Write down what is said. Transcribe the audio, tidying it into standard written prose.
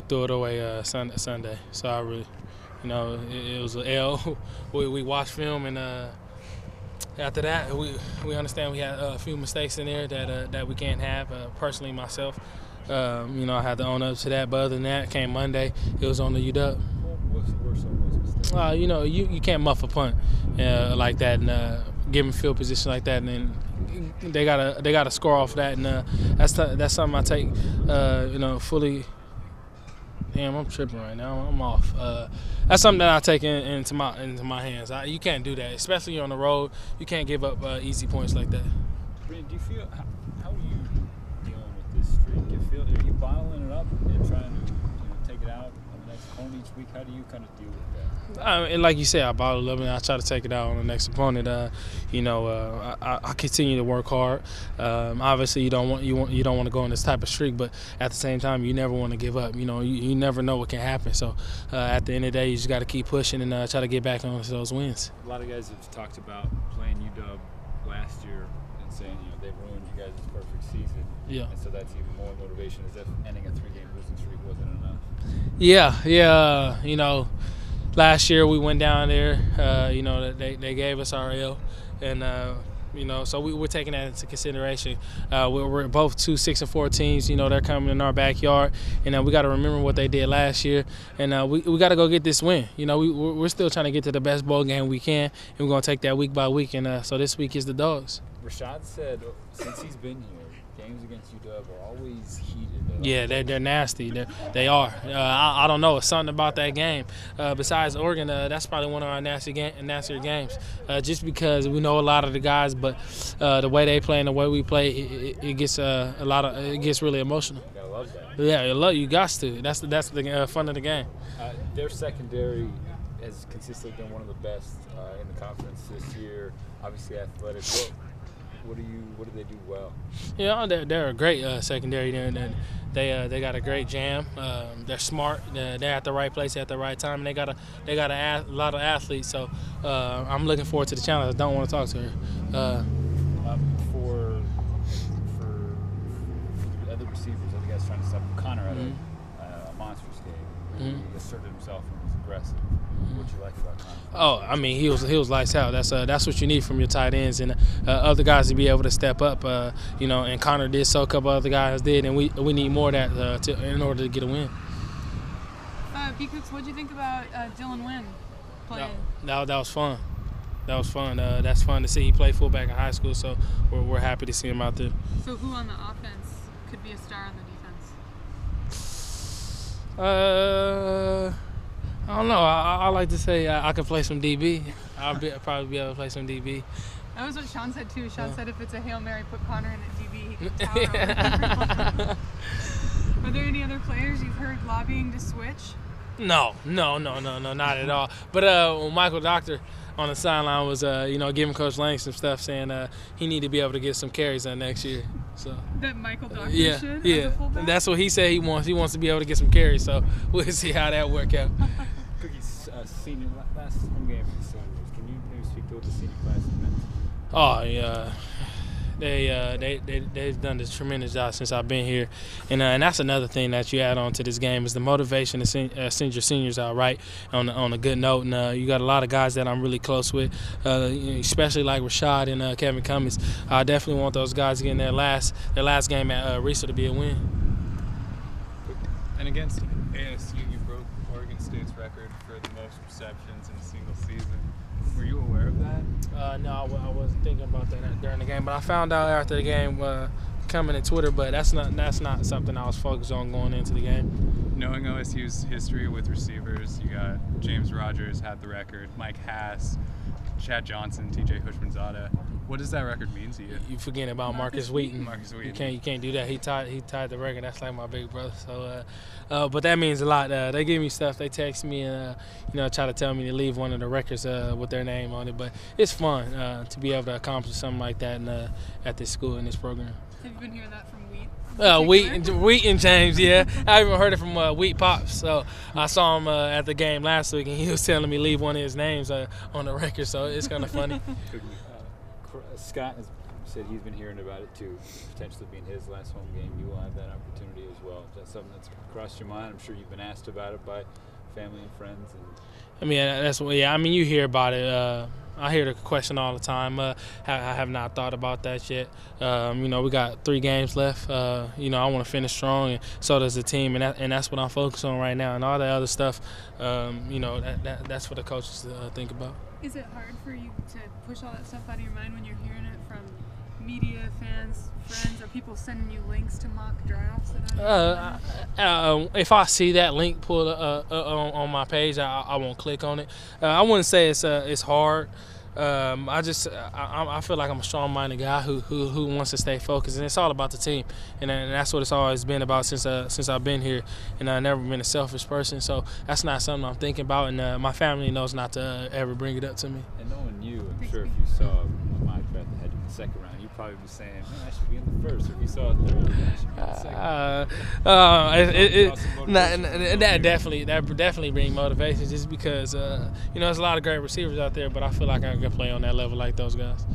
Threw it away Sunday. So I really, it was an L. we watched film, and after that, we understand we had a few mistakes in there that we can't have. Personally, myself, I had to own up to that. But other than that, came Monday. It was on the UW. What were some of those mistakes? You can't muff a punt like that and give them field position like that, and then they gotta score off that, and that's something I take fully. Damn, I'm tripping right now. I'm off. That's something that I take into my hands. You can't do that, especially on the road. You can't give up easy points like that. Brandin, do you feel how are you dealing with this streak? Are you bottling it up and trying to take it out on the next opponent each week? How do you kind of deal with that? And like you said, I bottle it up and I try to take it out on the next opponent. I continue to work hard. Obviously, you don't want to go on this type of streak, but at the same time, you never want to give up. You never know what can happen. So at the end of the day, you just got to keep pushing and try to get back on those wins. A lot of guys have talked about playing UW last year and saying they ruined you guys' perfect season. Yeah. And so that's even more motivation, as if ending a 3-game losing streak wasn't enough. Yeah. Last year we went down there. They gave us our L, and so we're taking that into consideration. We're both 2 6-4 teams. They're coming in our backyard, and we got to remember what they did last year, and we got to go get this win. We're still trying to get to the best bowl game we can, and we're gonna take that week by week. And so this week is the Dogs. Rashad said since he's been here, games against UW are always heated. Yeah, they're nasty. They are. I don't know. It's something about that game. Besides Oregon, that's probably one of our nastier games. Just because we know a lot of the guys, but the way they play and the way we play, it gets it gets really emotional. You gotta love that. Yeah, you got to. That's the fun of the game. Their secondary has consistently been one of the best in the conference this year. Obviously athletic. What do they do well? They're a great secondary there, and they got a great jam. They're smart. They're at the right place at the right time, and they got a lot of athletes. So I'm looking forward to the challenge. I don't want to talk to her. For the other receivers, I think I was trying to stop Connor out of a monstrous game. He asserted himself and was aggressive. What you like about Connor? Oh, I mean, he was lights out. That's what you need from your tight ends, and other guys to be able to step up. And Connor did, so a couple other guys did, and we need more of that in order to get a win. Cooks, what did you think about Dylan Wynn playing? That was fun. That's fun to see. He played fullback in high school, so we're happy to see him out there. So who on the offense could be a star on the defense? I don't know. I like to say I can play some DB. I'll probably be able to play some DB. That was what Sean said too. Sean said if it's a Hail Mary, put Connor in at DB. He could tower over. Are there any other players you've heard lobbying to switch? No, not at all. But when Michael Doctor on the sideline was, giving Coach Lang some stuff, saying he need to be able to get some carries next year. So that Michael Doctor should? Yeah. As a fullback? And that's what he said he wants. He wants to be able to get some carries. So we'll see how that work out. Cookie's senior last home game for the Sooners. Can you maybe speak to what the senior class has meant? Oh yeah. They've done a tremendous job since I've been here, and that's another thing that you add on to this game is the motivation to send your seniors out right on a good note. And you got a lot of guys that I'm really close with, especially like Rashad and Kevin Cummings. I definitely want those guys to get in their last game at Reeser to be a win. And against ASU, you broke Oregon State's record for the most receptions in a single season. Were you aware of that? No, I wasn't thinking about that during the game, but I found out after the game coming to Twitter. But that's not something I was focused on going into the game. Knowing OSU's history with receivers, you got James Rogers had the record, Mike Hass, Chad Johnson, T.J. Hushmanzada. What does that record mean to you? You forgetting about Marcus Wheaton. Marcus Wheaton. You can't do that. He tied the record. That's like my big brother. So, but that means a lot. They give me stuff. They text me and try to tell me to leave one of the records with their name on it. But it's fun to be able to accomplish something like that at this school in this program. Have you been hearing that from Wheat? Wheat and James, yeah. I even heard it from Wheat Pops. So I saw him at the game last week, and he was telling me leave one of his names on the record. So it's kind of funny. Scott has said he's been hearing about it too, potentially being his last home game. You will have that opportunity as well. Is that something that's crossed your mind? I'm sure you've been asked about it by family and friends. I mean, that's what. Yeah, I mean, you hear about it. I hear the question all the time. I have not thought about that yet. You know, we got 3 games left. You know, I want to finish strong, and so does the team, and that's what I'm focused on right now. And all that other stuff, you know, that's for the coaches to think about. Is it hard for you to push all that stuff out of your mind when you're hearing it from media, fans, friends? Are people sending you links to mock drafts? If I see that link pulled on my page, I won't click on it. I wouldn't say it's hard. I feel like I'm a strong-minded guy who wants to stay focused, and it's all about the team, and that's what it's always been about since I've been here, and I've never been a selfish person. So that's not something I'm thinking about, and my family knows not to ever bring it up to me. And knowing you, I'm sure if you saw a mock draft that had you in the second round, you'd probably be saying, "Man, I should be in the first." Or if you saw a third, I should be in the second. That definitely bring motivation, just because you know there's a lot of great receivers out there, but I feel like I can play on that level like those guys.